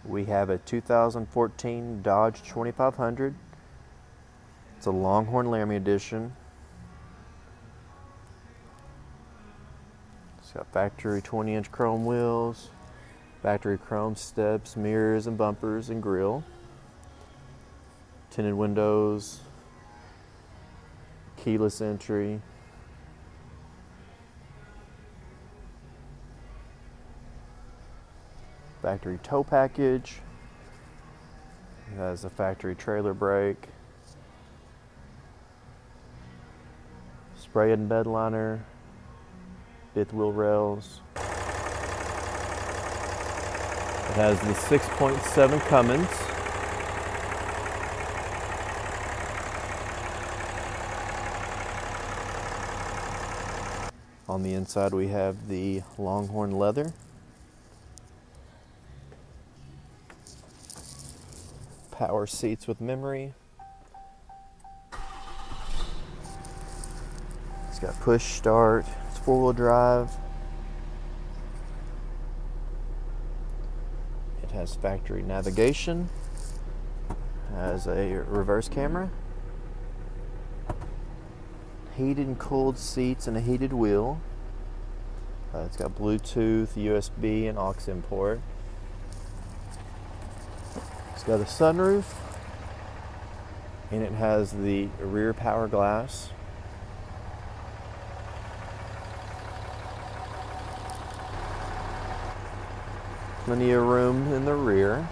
We have a 2014 Dodge 2500. It's a Longhorn Laramie edition. It's got factory 20-inch chrome wheels, factory chrome steps, mirrors and bumpers and grille, tinted windows, keyless entry, factory tow package. It has a factory trailer brake, spray and bed liner, fifth wheel rails. It has the 6.7 Cummins. On the inside we have the Longhorn leather. Power seats with memory. It's got push start. It's four-wheel drive. It has factory navigation. Has a reverse camera. Heated and cooled seats and a heated wheel. It's got Bluetooth, USB, and aux import. It's got a sunroof, and it has the rear power glass. Plenty of room in the rear.